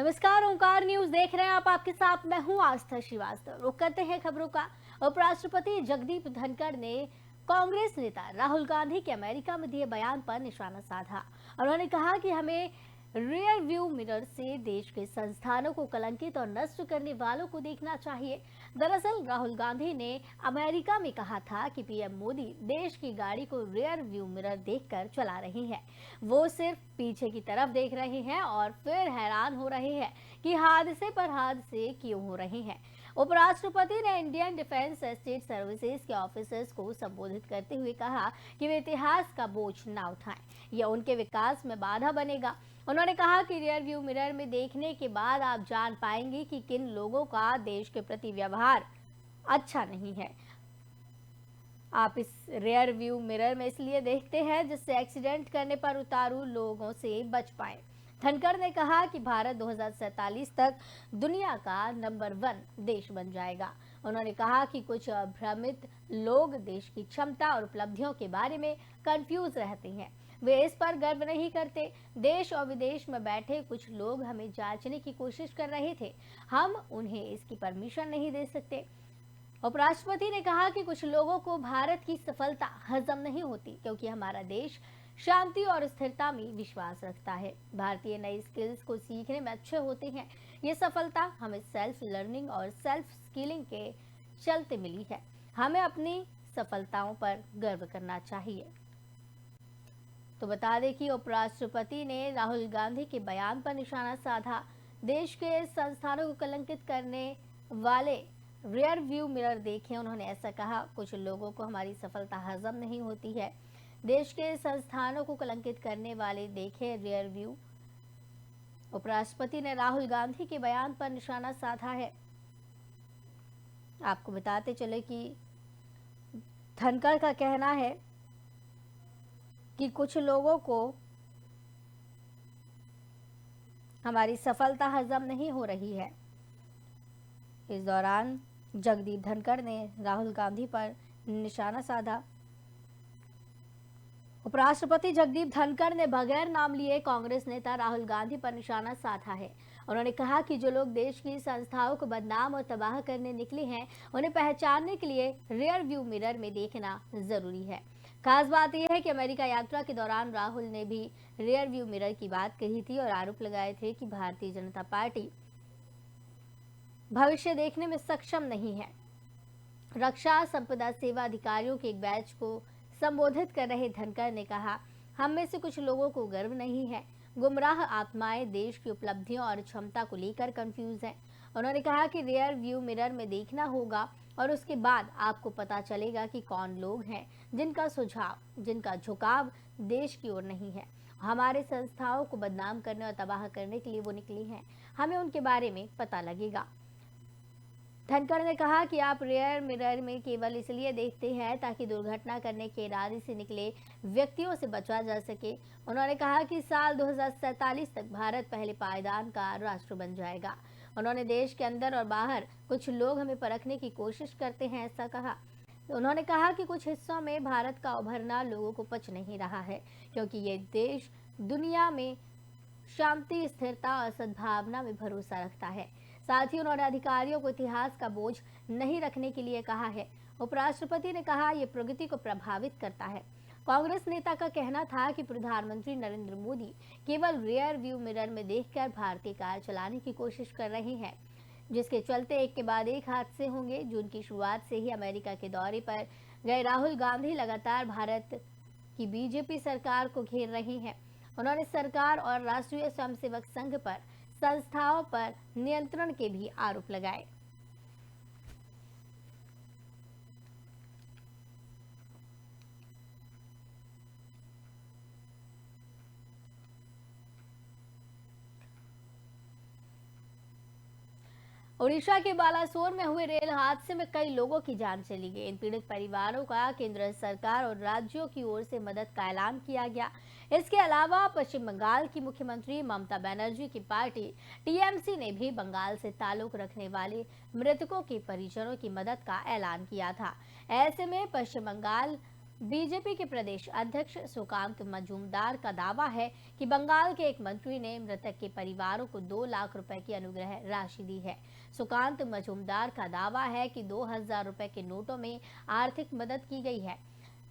नमस्कार, ओंकार न्यूज देख रहे हैं आप। आपके साथ मैं हूं आस्था श्रीवास्तव। रुक करते हैं खबरों का। उपराष्ट्रपति जगदीप धनखड़ ने कांग्रेस नेता राहुल गांधी के अमेरिका में दिए बयान पर निशाना साधा। उन्होंने कहा कि हमें रियर व्यू मिरर से देश के संस्थानों को कलंकित और नष्ट करने वालों को देखना चाहिए। दरअसल राहुल गांधी ने अमेरिका में कहा था कि पीएम मोदी देश की गाड़ी को रियर व्यू मिरर देखकर चला रही हैं। वो सिर्फ पीछे की तरफ देख रहे हैं और फिर हैरान हो रहे हैं कि हादसे पर हादसे क्यों हो रहे हैं। उपराष्ट्रपति ने इंडियन डिफेंस एस्टेट सर्विसेज के ऑफिसर्स को संबोधित करते हुए कहा कि वे इतिहास का बोझ ना उठाएं, यह उनके विकास में बाधा बनेगा। उन्होंने कहा कि रियर व्यू मिरर में देखने के बाद आप जान पाएंगे कि किन लोगों का देश के प्रति व्यवहार अच्छा नहीं है। आप इस रियर व्यू मिरर में इसलिए देखते हैं जिससे एक्सीडेंट करने पर उतारू लोगों से बच पाए। धनखड़ ने कहा कि भारत 2047 तक दुनिया का नंबर 1 देश बन जाएगा। उन्होंने कहा कि कुछ भ्रमित लोग देश की क्षमता और उपलब्धियों के बारे में कंफ्यूज रहते हैं। वे इस पर गर्व नहीं करते। देश और विदेश में बैठे कुछ लोग हमें जांचने की कोशिश कर रहे थे। हम उन्हें इसकी परमिशन नहीं दे सकते। उपराष्ट्रपति ने कहा कि कुछ लोगों को भारत की सफलता हजम नहीं होती क्योंकि हमारा देश शांति और स्थिरता में विश्वास रखता है। भारतीय नई स्किल्स को सीखने में अच्छे होते हैं। ये सफलता हमें सेल्फ लर्निंग और सेल्फ स्किलिंग के चलते मिली है। हमें अपनी सफलताओं पर गर्व करना चाहिए। तो बता दें कि उपराष्ट्रपति ने राहुल गांधी के बयान पर निशाना साधा। देश के संस्थानों को कलंकित करने वाले रियर व्यू मिरर देखें। उन्होंने ऐसा कहा, कुछ लोगों को हमारी सफलता हजम नहीं होती है। देश के संस्थानों को कलंकित करने वाले देखें रियर व्यू। उपराष्ट्रपति ने राहुल गांधी के बयान पर निशाना साधा है। आपको बताते चले कि धनखड़ का कहना है कि कुछ लोगों को हमारी सफलता हजम नहीं हो रही है। इस दौरान जगदीप धनखड़ ने राहुल गांधी पर निशाना साधा। उपराष्ट्रपति जगदीप धनखड़ ने बगैर नाम लिए कांग्रेस नेता राहुल गांधी पर निशाना साधा है। उन्होंने कहा कि जो लोग देश की संस्थाओं को बदनाम और तबाह करने निकले हैं, उन्हें पहचानने के लिए रियर व्यू मिरर में देखना जरूरी है। खास बात यह है कि अमेरिका यात्रा के दौरान राहुल ने भी रियर व्यू मिरर की बात कही थी और आरोप लगाए थे कि भारतीय जनता पार्टी भविष्य देखने में सक्षम नहीं है। रक्षा संपदा सेवा अधिकारियों के एक बैच को संबोधित कर रहे धनखड़ ने कहा, हम में से कुछ लोगों को गर्व नहीं है। गुमराह आत्माएं देश की उपलब्धियों और क्षमता को लेकर कंफ्यूज हैं। उन्होंने कहा कि रियर व्यू मिरर में देखना होगा और उसके बाद आपको पता चलेगा कि कौन लोग हैं जिनका झुकाव देश की ओर नहीं है। हमारे संस्थाओं को बदनाम करने और तबाह करने के लिए वो निकली हैं। हमें उनके बारे में पता लगेगा। धनखड़ ने कहा कि आप रियर मिरर में केवल इसलिए देखते हैं ताकि दुर्घटना करने के इरादे से निकले व्यक्तियों से बचा जा सके। उन्होंने कहा कि साल 2047 तक भारत पहले पायदान का राष्ट्र बन जाएगा। उन्होंने देश के अंदर और बाहर कुछ लोग हमें परखने की कोशिश करते हैं, ऐसा कहा। उन्होंने कहा कि कुछ हिस्सों में भारत का उभरना लोगों को पच नहीं रहा है क्योंकि ये देश दुनिया में शांति, स्थिरता और सद्भावना में भरोसा रखता है। साथ ही उन्होंने अधिकारियों को इतिहास का बोझ नहीं रखने के लिए कहा है। उपराष्ट्रपति ने कहा, यह प्रगति को प्रभावित करता है। कांग्रेस नेता का कहना था कि प्रधानमंत्री नरेंद्र मोदी केवल रियर व्यू मिरर में देखकर भारतीय कार चलाने की कोशिश कर रहे हैं, जिसके चलते एक के बाद एक हादसे होंगे। जून की शुरुआत से ही अमेरिका के दौरे पर गए राहुल गांधी लगातार भारत की बीजेपी सरकार को घेर रहे हैं। उन्होंने सरकार और राष्ट्रीय स्वयंसेवक संघ पर संस्थाओं पर नियंत्रण के भी आरोप लगाए। ओडिशा के बालासोर में हुए रेल हादसे में कई लोगों की जान चली गई। इन पीड़ित परिवारों का केंद्र सरकार और राज्यों की ओर से मदद का ऐलान किया गया। इसके अलावा पश्चिम बंगाल की मुख्यमंत्री ममता बनर्जी की पार्टी टीएमसी ने भी बंगाल से ताल्लुक रखने वाले मृतकों के परिजनों की मदद का ऐलान किया था। ऐसे में पश्चिम बंगाल बीजेपी के प्रदेश अध्यक्ष सुकांत मजूमदार का दावा है कि बंगाल के एक मंत्री ने मृतक के परिवारों को 2 लाख रुपए की अनुग्रह राशि दी है। सुकांत मजूमदार का दावा है कि 2000 रुपए के नोटों में आर्थिक मदद की गई है।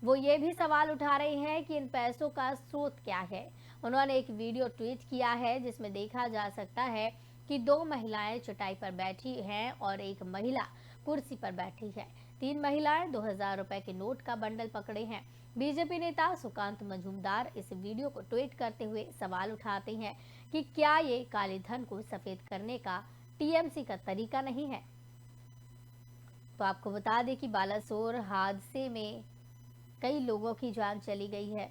वो ये भी सवाल उठा रहे हैं कि इन पैसों का स्रोत क्या है। उन्होंने एक वीडियो ट्वीट किया है जिसमें देखा जा सकता है कि 2 महिलाएं चटाई पर बैठी हैं और एक महिला कुर्सी पर बैठी है। 3 महिलाएं 2000 रुपए के नोट का बंडल पकड़े हैं। बीजेपी नेता सुकांत मजूमदार इस वीडियो को ट्वीट करते हुए सवाल उठाते हैं कि क्या ये काले धन को सफेद करने का टीएमसी का तरीका नहीं है। तो आपको बता दें कि बालासोर हादसे में कई लोगों की जान चली गई है।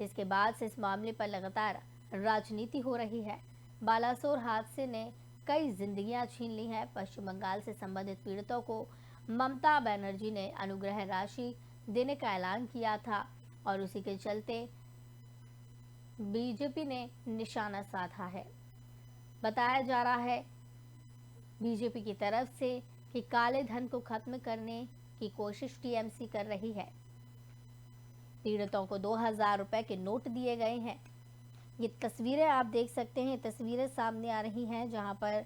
इसके बाद से इस मामले पर लगातार राजनीति हो रही है। बालासोर हादसे ने कई जिंदगियां छीन ली हैं। पश्चिम बंगाल से संबंधित पीड़ितों को ममता बनर्जी ने अनुग्रह राशि देने का ऐलान किया था और उसी के चलते बीजेपी ने निशाना साधा है। बताया जा रहा है बीजेपी की तरफ से कि काले धन को खत्म करने की कोशिश टीएमसी कर रही है। पीड़ितों को 2000 रुपए के नोट दिए गए हैं। ये तस्वीरें आप देख सकते हैं, तस्वीरें सामने आ रही हैं जहां पर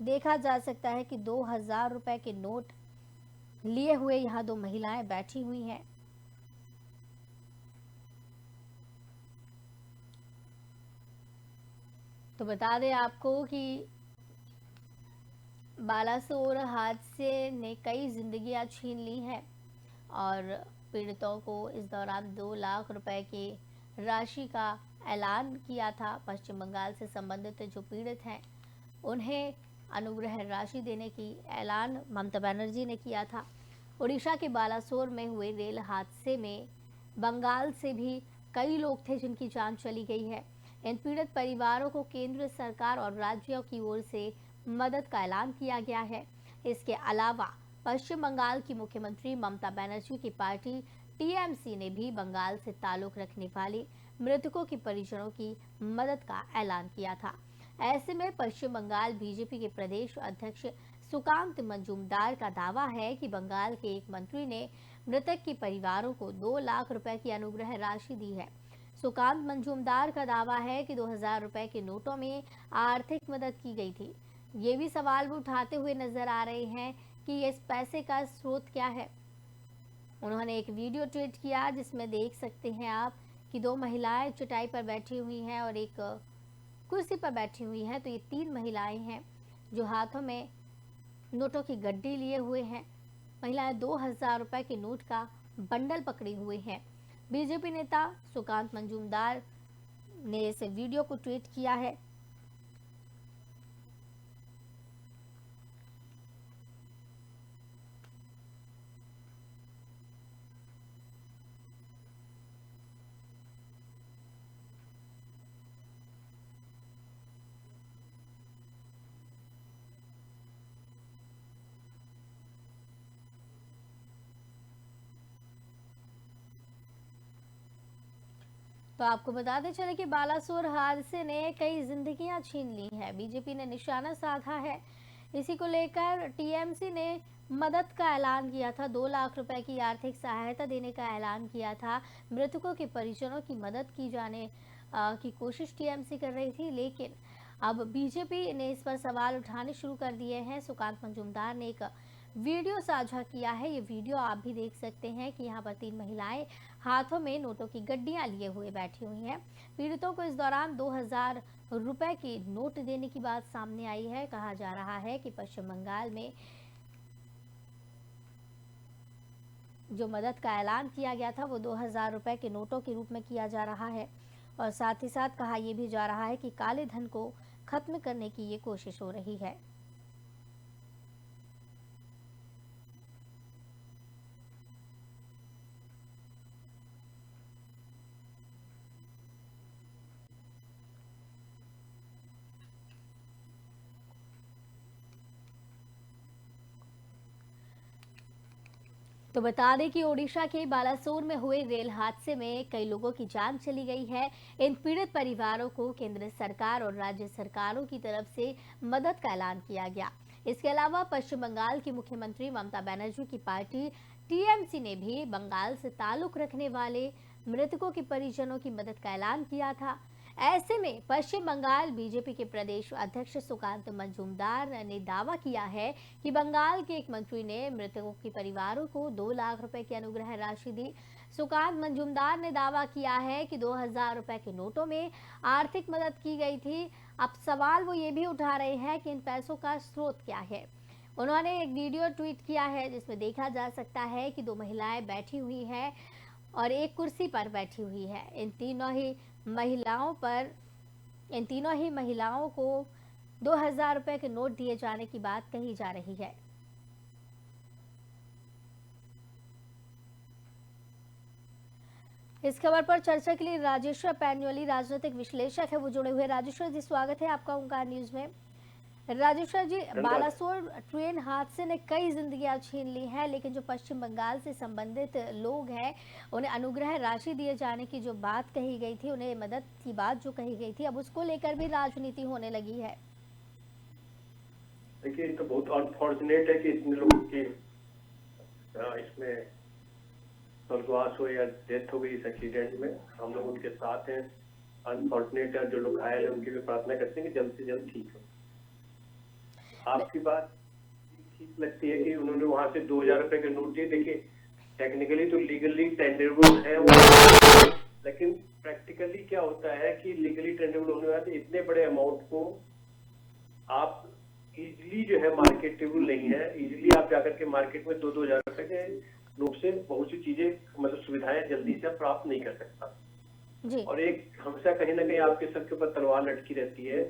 देखा जा सकता है कि 2000 रुपए के नोट लिए हुए यहां 2 महिलाएं बैठी हुई हैं। तो बता दें आपको कि बालासोर हादसे ने कई जिंदगियां छीन ली हैं और पीड़ितों को इस दौरान 2 लाख रुपए की राशि का ऐलान किया था। पश्चिम बंगाल से संबंधित जो पीड़ित हैं उन्हें अनुग्रह राशि देने की ऐलान ममता बनर्जी ने किया था। उड़ीसा के बालासोर में हुए रेल हादसे में बंगाल से भी कई लोग थे जिनकी जान चली गई है। इन पीड़ित परिवारों को केंद्र सरकार और राज्यों की ओर से मदद का ऐलान किया गया है। इसके अलावा पश्चिम बंगाल की मुख्यमंत्री ममता बनर्जी की पार्टी टीएमसी ने भी बंगाल से ताल्लुक रखने वाले मृतकों के परिजनों की मदद का ऐलान किया था। ऐसे में पश्चिम बंगाल बीजेपी के प्रदेश अध्यक्ष सुकांत मजूमदार का दावा है कि बंगाल के एक मंत्री ने मृतक के परिवारों को 2 लाख रुपए की अनुग्रह राशि दी है। सुकांत मजूमदार का दावा है कि 2000 रुपए के नोटों में आर्थिक मदद की गई थी। ये भी सवाल भी उठाते हुए नजर आ रहे हैं कि इस पैसे का स्रोत क्या है। उन्होंने एक वीडियो ट्वीट किया जिसमें देख सकते हैं आप कि 2 महिलाएं चटाई पर बैठी हुई हैं और एक कुर्सी पर बैठी हुई हैं। तो ये 3 महिलाएं हैं जो हाथों में नोटों की गड्डी लिए हुए हैं। महिलाएं 2000 रुपए के नोट का बंडल पकड़े हुए हैं। बीजेपी नेता सुकांत मजूमदार ने इस वीडियो को ट्वीट किया है। तो आपको बताते चले कि बालासोर हादसे ने कई जिंदगियां छीन ली हैं। बीजेपी ने निशाना साधा है। इसी को लेकर टीएमसी ने मदद का ऐलान किया था। 2 लाख रुपए की आर्थिक सहायता देने का ऐलान किया था। मृतकों के परिजनों की मदद की जाने की कोशिश टीएमसी कर रही थी, लेकिन अब बीजेपी ने इस पर सवाल उठाने शुरू कर दिए हैं। सुकांत मजूमदार ने एक वीडियो साझा किया है। ये वीडियो आप भी देख सकते हैं कि यहाँ पर 3 महिलाएं हाथों में नोटों की गड्डियां लिए हुए बैठी हुई हैं। पीड़ितों को इस दौरान 2000 रुपए की नोट देने की बात सामने आई है। कहा जा रहा है कि पश्चिम बंगाल में जो मदद का ऐलान किया गया था वो 2000 रुपए के नोटों के रूप में किया जा रहा है और साथ ही साथ कहा यह भी जा रहा है कि काले धन को खत्म करने की ये कोशिश हो रही है। तो बता दें कि ओडिशा के बालासोर में हुए रेल हादसे में कई लोगों की जान चली गई है। इन पीड़ित परिवारों को केंद्र सरकार और राज्य सरकारों की तरफ से मदद का ऐलान किया गया। इसके अलावा पश्चिम बंगाल की मुख्यमंत्री ममता बनर्जी की पार्टी टीएमसी ने भी बंगाल से ताल्लुक रखने वाले मृतकों के परिजनों की मदद का ऐलान किया था। ऐसे में पश्चिम बंगाल बीजेपी के प्रदेश अध्यक्ष सुकांत मजूमदार ने दावा किया है कि बंगाल के एक मंत्री ने मृतकों के परिवारों को 2 लाख रुपए की अनुग्रह राशि दी। सुकांत मजूमदार ने दावा किया है कि 2000 रुपए के नोटों में आर्थिक मदद की गई थी। अब सवाल वो ये भी उठा रहे हैं कि इन पैसों का स्रोत क्या है। उन्होंने एक वीडियो ट्वीट किया है जिसमें देखा जा सकता है कि 2 महिलाएं बैठी हुई हैं और एक कुर्सी पर बैठी हुई है। इन तीनों ही महिलाओं को 2000 रुपए के नोट दिए जाने की बात कही जा रही है। इस खबर पर चर्चा के लिए राजेश्वर पैन्योली राजनीतिक विश्लेषक है, वो जुड़े हुए। राजेश्वर जी, स्वागत है आपका ओंकार न्यूज में। राजेश्वर जी, बालासोर ट्रेन हादसे ने कई जिंदगियां छीन ली हैं, लेकिन जो पश्चिम बंगाल से संबंधित लोग हैं उन्हें अनुग्रह राशि दिए जाने की जो बात कही गई थी, उन्हें मदद की बात जो कही गई थी, अब उसको लेकर भी राजनीति होने लगी है। देखिए, ये तो बहुत अनफॉर्चुनेट है कि इतने लोगों की इसमें स्वर्गवास हो या डेथ हो गई इस एक्सीडेंट में। हम लोग उनके साथ हैं। अनफॉर्चुनेट है, जो लोग घायल है उनकी भी प्रार्थना करते हैं कि जल्द से जल्द ठीक हो। आपकी बात ठीक लगती है कि उन्होंने वहां से 2000 रुपए के नोट दिए। देखिए, टेक्निकली तो लीगली टेंडरेबल है वो, लेकिन प्रैक्टिकली क्या होता है कि लीगली टेंडरेबल होने वाले इतने बड़े अमाउंट को आप इजीली जो है मार्केटेबल नहीं है। इजीली आप जाकर के मार्केट में 2-2000 रुपए के नोट से बहुत सी चीजें मतलब सुविधाएं जल्दी से प्राप्त नहीं कर सकता जी। और एक हमेशा कहीं ना कहीं आपके सर के ऊपर तलवार लटकी रहती है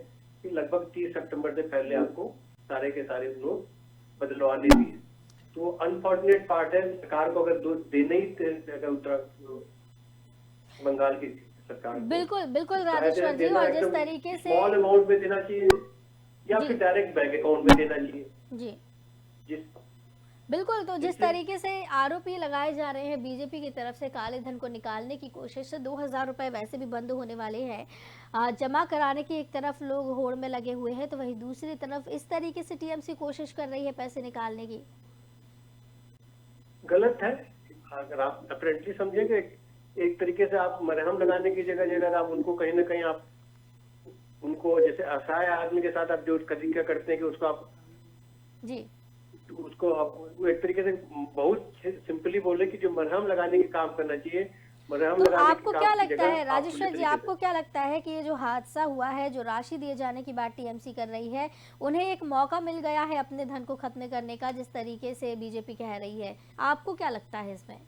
कि लगभग 30 सितंबर से पहले आपको सारे के सारे नोट बदलवाने भी है। तो अनफॉर्चुनेट पार्ट है, सरकार को अगर देना ही उत्तर बंगाल की सरकार बिल्कुल बिल्कुल राजेश्वर जी, और जिस तरीके से स्मॉल अमाउंट में देना चाहिए या फिर डायरेक्ट बैंक अकाउंट में देना चाहिए जी बिल्कुल। तो जिस तरीके से आरोप ये लगाए जा रहे हैं बीजेपी की तरफ से काले धन को निकालने की कोशिश से, 2000 रुपए वैसे भी बंद होने वाले हैं, जमा कराने की एक तरफ लोग होड़ में लगे हुए हैं, तो वहीं दूसरी तरफ इस तरीके से टीएमसी कोशिश कर रही है पैसे निकालने की। गलत है। अगर आप अप्रेंटली समझेंगे, एक तरीके से आप मरहम लगाने की जगह आप उनको कहीं ना कहीं आप उनको जैसे असहाय आदमी के साथ आप जो तरीका करते हैं कि उसको आप जी उसको आप एक तरीके से बहुत सिंपली बोले कि जो मरहम लगाने के काम करना चाहिए, मरहम तो आपको क्या लगता है राजेश्वर जी, आपको क्या लगता है कि ये जो हादसा हुआ है, जो राशि दिए जाने की बात टीएमसी कर रही है, उन्हें एक मौका मिल गया है अपने धन को खत्म करने का, जिस तरीके से बीजेपी कह रही है, आपको क्या लगता है इसमें?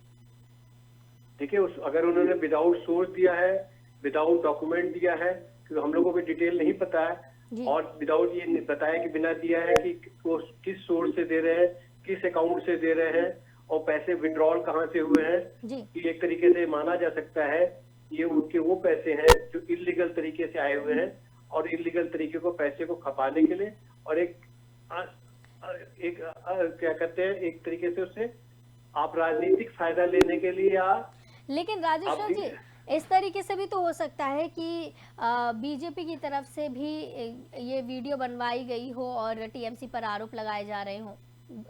देखिए, अगर उन्होंने विदाउट सोर्स दिया है, विदाउट डॉक्यूमेंट दिया है, क्योंकि हम लोगों को डिटेल नहीं पता है, और विदाउट ये बताया कि बिना दिया है कि वो किस सोर्स से दे रहे हैं, किस अकाउंट से दे रहे हैं और पैसे विड्रॉल कहाँ से हुए हैं, कि एक तरीके से माना जा सकता है ये उनके वो पैसे हैं जो इलीगल तरीके से आए हुए हैं और इलीगल तरीके को पैसे को खपाने के लिए और एक क्या कहते हैं, एक तरीके से उससे आप राजनीतिक फायदा लेने के लिए या। लेकिन राजेश्वर जी, इस तरीके से भी तो हो सकता है कि बीजेपी की तरफ से भी ये वीडियो बनवाई गई हो और टीएमसी पर आरोप लगाए जा रहे हो,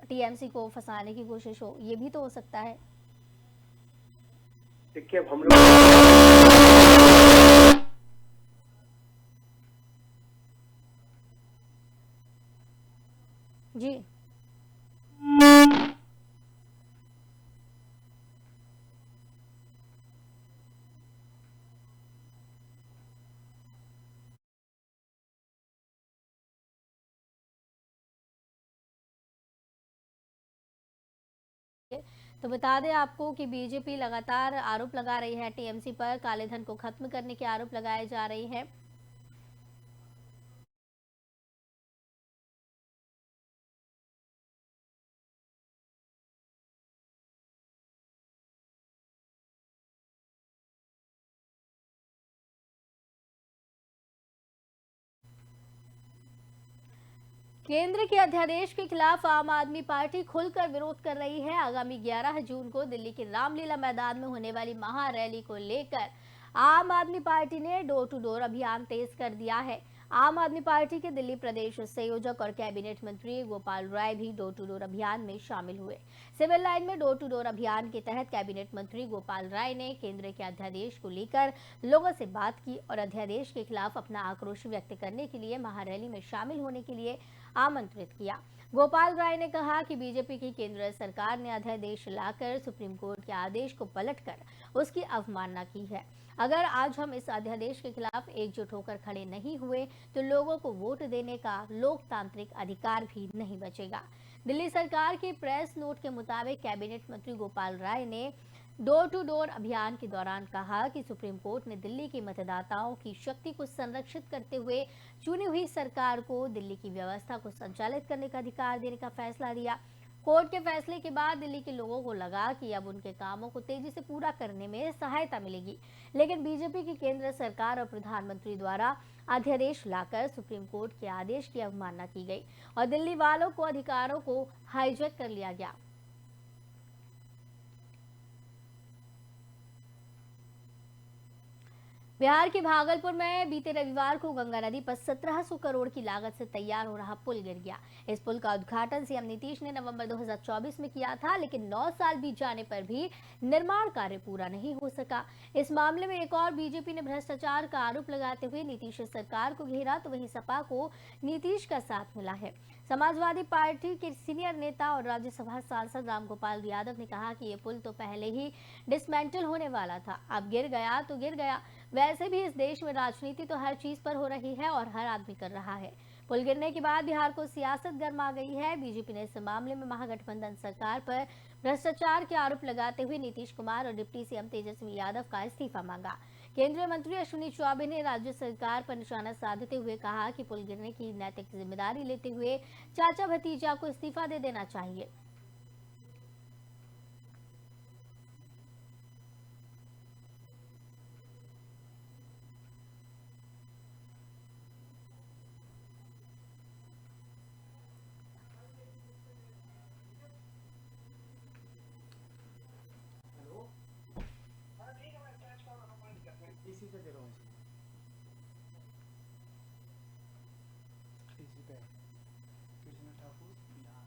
टीएमसी को फंसाने की कोशिश हो, ये भी तो हो सकता है। देखिए, अब हम लोग जी तो बता दें आपको कि बीजेपी लगातार आरोप लगा रही है टीएमसी पर, काले धन को खत्म करने के आरोप लगाए जा रहे हैं। केंद्र के अध्यादेश के खिलाफ आम आदमी पार्टी खुलकर विरोध कर रही है। आगामी 11 जून को दिल्ली के रामलीला मैदान में होने वाली महारैली को लेकर आम आदमी पार्टी ने डोर टू डोर अभियान तेज कर दिया है। आम आदमी पार्टी के दिल्ली प्रदेश संयोजक और कैबिनेट मंत्री गोपाल राय भी डोर टू डोर अभियान में शामिल हुए। सिविल लाइन में डोर टू डोर अभियान के तहत कैबिनेट मंत्री गोपाल राय ने केंद्र के अध्यादेश को लेकर लोगों से बात की और अध्यादेश के खिलाफ अपना आक्रोश व्यक्त करने के लिए महारैली में शामिल होने के लिए आमंत्रित किया। गोपाल राय ने कहा कि बीजेपी की केंद्र सरकार ने अध्यादेश लाकर सुप्रीम कोर्ट के आदेश को पलटकर उसकी अवमानना की है। अगर आज हम इस अध्यादेश के खिलाफ एकजुट होकर खड़े नहीं हुए तो लोगों को वोट देने का लोकतांत्रिक अधिकार भी नहीं बचेगा। दिल्ली सरकार के प्रेस नोट के मुताबिक कैबिनेट मंत्री गोपाल राय ने डोर टू डोर अभियान के दौरान कहा कि सुप्रीम कोर्ट ने दिल्ली के मतदाताओं की शक्ति को संरक्षित करते हुए चुनी हुई सरकार को दिल्ली की व्यवस्था को संचालित करने का अधिकार देने का फैसला दिया। कोर्ट के फैसले के बाद दिल्ली के लोगों को लगा कि अब उनके कामों को तेजी से पूरा करने में सहायता मिलेगी, लेकिन बीजेपी की केंद्र सरकार और प्रधानमंत्री द्वारा अध्यादेश लाकर सुप्रीम कोर्ट के आदेश की अवमानना की गई और दिल्ली वालों को अधिकारों को हाईजैक कर लिया गया। बिहार के भागलपुर में बीते रविवार को गंगा नदी पर 1700 करोड़ की लागत से तैयार हो रहा पुल गिर गया। इस पुल का उद्घाटन सीएम नीतीश ने नवंबर 2024 में किया था, लेकिन 9 साल बीत जाने पर भी निर्माण कार्य पूरा नहीं हो सका। इस मामले में एक और बीजेपी ने भ्रष्टाचार का आरोप लगाते हुए नीतीश सरकार को घेरा, तो वहीं सपा को नीतीश का साथ मिला है। समाजवादी पार्टी के सीनियर नेता और राज्यसभा सांसद रामगोपाल यादव ने कहा कि ये पुल तो पहले ही डिसमेंटल होने वाला था, अब गिर गया तो गिर गया। वैसे भी इस देश में राजनीति तो हर चीज पर हो रही है और हर आदमी कर रहा है। पुल गिरने के बाद बिहार को सियासत गर्मा गई है। बीजेपी ने इस मामले में महागठबंधन सरकार पर भ्रष्टाचार के आरोप लगाते हुए नीतीश कुमार और डिप्टी सीएम तेजस्वी यादव का इस्तीफा मांगा। केंद्रीय मंत्री अश्विनी चौबे ने राज्य सरकार पर निशाना साधते हुए कहा कि पुल गिरने की नैतिक जिम्मेदारी लेते हुए चाचा भतीजा को इस्तीफा दे देना चाहिए। इसी पे दे रहा हूँ इसी पे कृष्ण ठाकुर बिहार।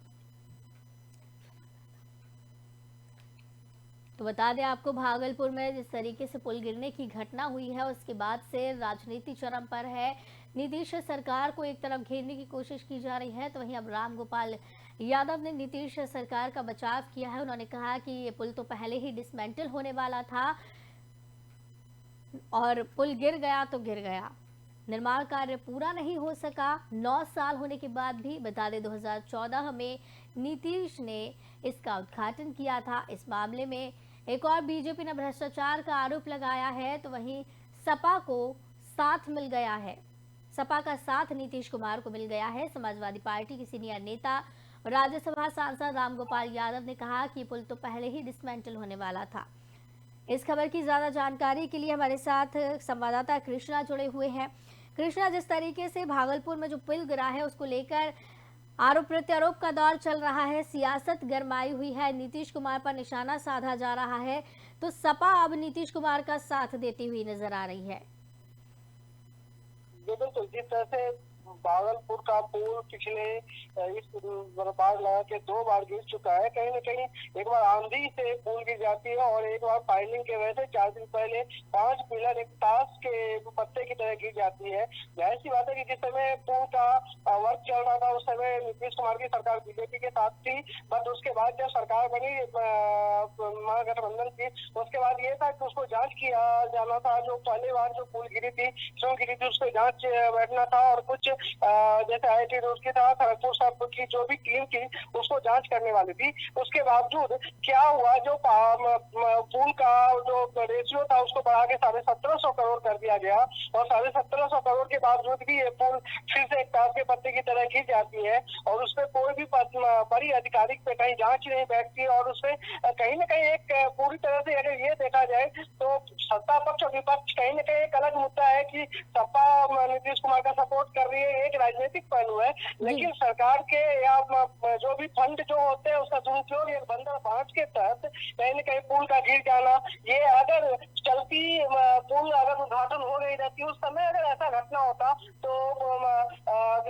तो बता दें आपको, भागलपुर में जिस तरीके से पुल गिरने की घटना हुई है उसके बाद से राजनीति चरम पर है। नीतीश सरकार को एक तरफ घेरने की कोशिश की जा रही है, तो वहीं अब रामगोपाल यादव ने नीतीश सरकार का बचाव किया है। उन्होंने कहा कि ये पुल तो पहले ही डिसमेंटल होने वाला था और पुल गिर गया तो गिर गया, निर्माण कार्य पूरा नहीं हो सका। 9 साल होने के बाद भी। बता दें 2014 में नीतीश ने इसका उद्घाटन किया था। इस मामले में एक और बीजेपी ने भ्रष्टाचार का आरोप लगाया है, तो वहीं सपा को साथ मिल गया है। सपा का साथ नीतीश कुमार को मिल गया है। समाजवादी पार्टी के सीनियर नेता राज्यसभा सांसद रामगोपाल यादव ने कहा कि पुल तो पहले ही डिसमेंटल होने वाला था। इस खबर की ज्यादा जानकारी के लिए हमारे साथ संवाददाता कृष्णा जुड़े हुए हैं। कृष्णा, जिस तरीके से भागलपुर में जो पुल गिरा है उसको लेकर आरोप प्रत्यारोप का दौर चल रहा है, सियासत गरमाई हुई है, नीतीश कुमार पर निशाना साधा जा रहा है, तो सपा अब नीतीश कुमार का साथ देती हुई नजर आ रही है। बिल्कुल, जिस तरह से भागलपुर का पुल पिछले इस बार लगा के 2 बार गिर चुका है। कहीं न कहीं एक बार आंधी से पुल गिर जाती है और एक बार फाइलिंग के वजह से 4 दिन पहले 5 पिलर एक ताश के पत्ते की तरह गिर जाती है। जाहिर सी बात है कि जिस समय पुल का वर्क चल रहा था उस समय नीतीश कुमार की सरकार बीजेपी के साथ थी, बट उसके बाद जब सरकार बनी महागठबंधन की, उसके बाद ये था कि उसको जांच किया जाना था। जो पहली बार जो पुल गिरी थी, क्यों गिरी थी, उसको जांच बैठना था और कुछ जैसे IIT रूस की था, खड़गपुर साहब की जो भी टीम थी उसको जांच करने वाली थी। उसके बावजूद क्या हुआ, जो पुल का जो रेशियो था उसको बढ़ा के 1750 करोड़ कर दिया गया और 1750 करोड़ के बावजूद भी ये पुल फिर से एक ताश के पत्ते की तरह गिर जाती है और उसपे कोई भी बड़ी आधिकारिक पे कहीं जांच नहीं बैठती और उसपे कहीं न कहीं एक पूरी तरह से अगर ये देखा जाए तो सत्ता पक्ष और विपक्ष कहीं न कहीं एक अलग मुद्दा है कि सपा नीतीश कुमार का सपोर्ट कर रही है, एक राजनीतिक पहलू है, लेकिन सरकार के या जो भी फंड जो होते हैं उसका दुरुपयोग एक बंदर बांट के तहत कहीं न कहीं पुल का गिर जाना, ये अगर चलती पुल अगर उद्घाटन हो रही रहती उस समय अगर ऐसा घटना होता तो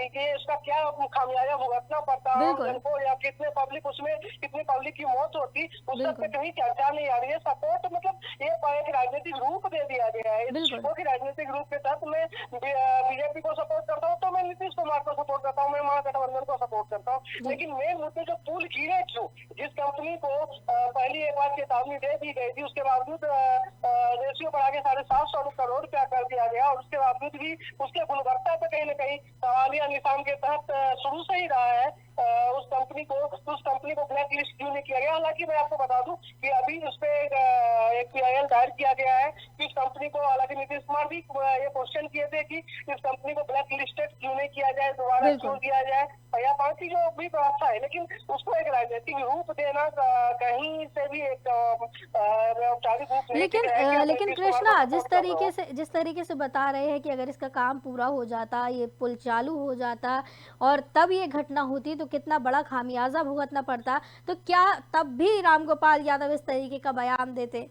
लीजिए उसका क्या खामियाजा भुगतना पड़ता है बिल्कुल। जन को, या कितने पब्लिक उसमें कितनी पब्लिक की मौत होती, उस सब पे बिल्कुल। कहीं चर्चा नहीं आ रही है। सपोर्ट मतलब ये एक राजनीतिक रूप दे दिया गया है। इस बिल्कुल। चीजों की राजनीतिक रूप के तहत मैं बीजेपी को सपोर्ट करता हूँ तो मैं नीतीश कुमार को सपोर्ट करता हूँ, मैं महागठबंधन को सपोर्ट करता हूँ। जी। लेकिन मेन मुद्दे जो पुल गिरे क्यों, जिस कंपनी को पहली एक बार चेतावनी दे दी गई थी, उसके बावजूद रेशियो बढ़ा के 750 करोड़ रुपया कर दिया गया, और उसके बावजूद भी उसके गुणवत्ता पे कहीं न कहीं सवालिया निशान के तहत शुरू से ही रहा है। उस कंपनी को ब्लैक लिस्ट क्यों नहीं किया गया? हालांकि मैं आपको बता दूं कि अभी उस पे एक PIL दायर किया गया है कि इस कंपनी को, हालांकि नीतीश कुमार भी ये क्वेश्चन किए थे कि इस कंपनी को ब्लैक लिस्टेड क्यों नहीं किया जाए, दोबारा बिल्कुल। क्यों दिया जाए, या बाकी जो भी व्यवस्था है, लेकिन उसको एक राजनीतिक रूप देना कहीं से भी एक औपचारिक रूप नहीं लेकिन दिया है कि लेकिन नीतीश कुमार कृष्णा, को support कर रहा हूं। जिस तरीके से बता रहे हैं कि अगर इसका काम पूरा हो जाता, ये पुल चालू हो जाता और तब ये घटना होती तो कितना बड़ा खामियाजा भुगतना पड़ता, तो क्या तब भी रामगोपाल यादव इस तरीके का बयान देते?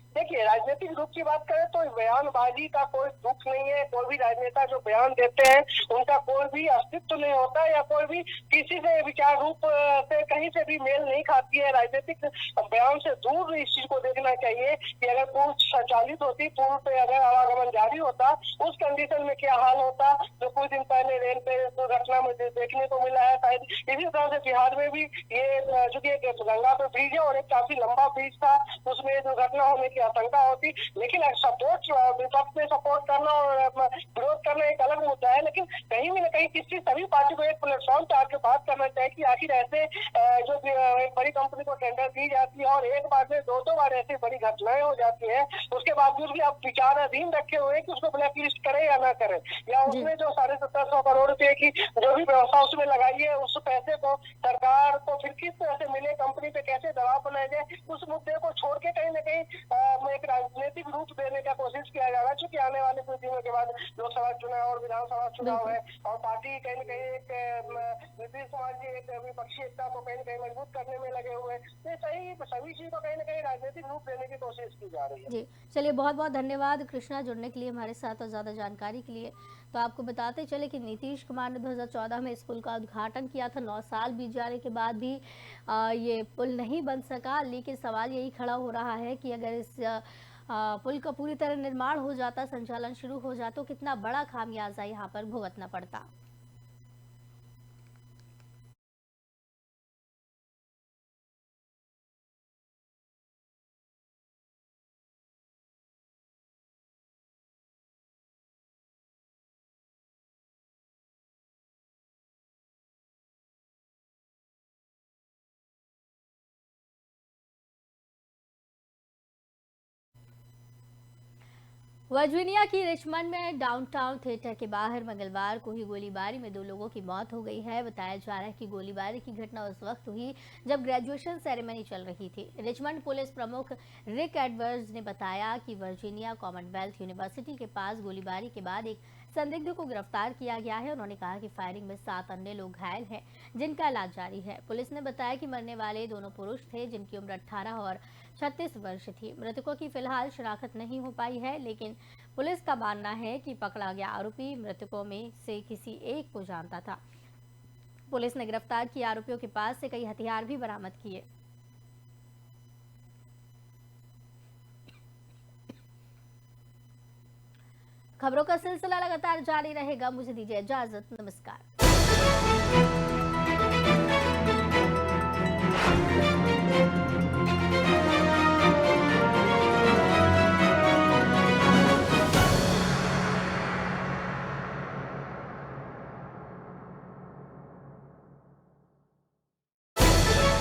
देखिए, राजनीतिक रूप की बात करें तो बयानबाजी का कोई दुख नहीं है। कोई भी राजनेता जो बयान देते हैं उनका कोई भी अस्तित्व नहीं होता, या कोई भी किसी से विचार रूप से कहीं से भी मेल नहीं खाती है। राजनीतिक बयान से दूर इस चीज को देखना चाहिए कि अगर पुल संचालित होती, पुल पे अगर आवागमन जारी होता, उस कंडीशन में क्या हाल होता जो कुछ दिन पहले रेल पे दुर्घटना में देखने को मिला है। शायद इसी तरह से बिहार में भी ये जो कि गंगा पे ब्रिज है और एक काफी लंबा ब्रिज था, उसमें दुर्घटना होने की आशंका होती। लेकिन सपोर्ट, विपक्ष में सपोर्ट करना और विरोध करना एक अलग मुद्दा है, लेकिन कहीं भी न कहीं किसी सभी पार्टी को एक प्लेटफॉर्म पे आके बात करना चाहिए कि आखिर ऐसे जो एक बड़ी कंपनी को टेंडर दी जाती है और एक बार में दो बार ऐसी बड़ी घटनाएं हो जाती है, उसके बावजूद भी आप विचाराधीन रखे हुए कि उसको ब्लैक लिस्ट करे या ना करे, या उसमें जो 750 करोड़ रुपए की जो भी व्यवस्था उसमें लगाई है, उस पैसे को सरकार को फिर किस तरह से मिले, कंपनी पे कैसे दबाव बनाया जाए, उस मुद्दे को छोड़ के कहीं न कहीं एक राजनीतिक रूप देने का कोशिश किया जा रहा है। चूंकि आने वाले कुछ दिनों के बाद लोकसभा चुनाव और विधानसभा चुनाव है, और पार्टी कहीं न कहीं एक नीतीश कुमार जी एक विपक्षी एकता को कहीं न कहीं मजबूत करने में लगे हुए हैं। तो सभी चीज को कहीं न कहीं राजनीतिक रूप देने की कोशिश की जा रही है। जी, चलिए बहुत बहुत धन्यवाद कृष्णा जुड़ने के लिए हमारे साथ और ज़्यादा जानकारी के लिए। तो आपको बताते चले कि नीतीश कुमार ने 2014 में इस पुल का उद्घाटन किया था। 9 साल बीत जाने के बाद भी ये पुल नहीं बन सका, लेकिन सवाल यही खड़ा हो रहा है कि अगर इस पुल का पूरी तरह निर्माण हो जाता, संचालन शुरू हो जाता, तो कितना बड़ा खामियाजा यहाँ पर भुगतना पड़ता। वर्जीनिया की रिचमंड में डाउनटाउन थिएटर के बाहर मंगलवार को ही गोलीबारी में 2 लोगों की मौत हो गई है। बताया जा रहा है कि गोलीबारी की घटना उस वक्त हुई जब ग्रेजुएशन सेरेमनी चल रही थी। रिचमंड पुलिस प्रमुख रिक एडवर्ड्स ने बताया कि वर्जीनिया कॉमनवेल्थ यूनिवर्सिटी के पास गोलीबारी के बाद एक संदिग्ध को गिरफ्तार किया गया है। उन्होंने कहा कि फायरिंग में 7 अन्य लोग घायल हैं, जिनका इलाज जारी है। पुलिस ने बताया कि मरने वाले दोनों पुरुष थे, जिनकी उम्र 18 और 36 वर्ष थी। मृतकों की फिलहाल शिनाख्त नहीं हो पाई है, लेकिन पुलिस का मानना है कि पकड़ा गया आरोपी मृतकों में से किसी एक को जानता था। पुलिस ने गिरफ्तार किए आरोपियों के पास से कई हथियार भी बरामद किए। खबरों का सिलसिला लगातार जारी रहेगा। मुझे दीजिए इजाजत, नमस्कार।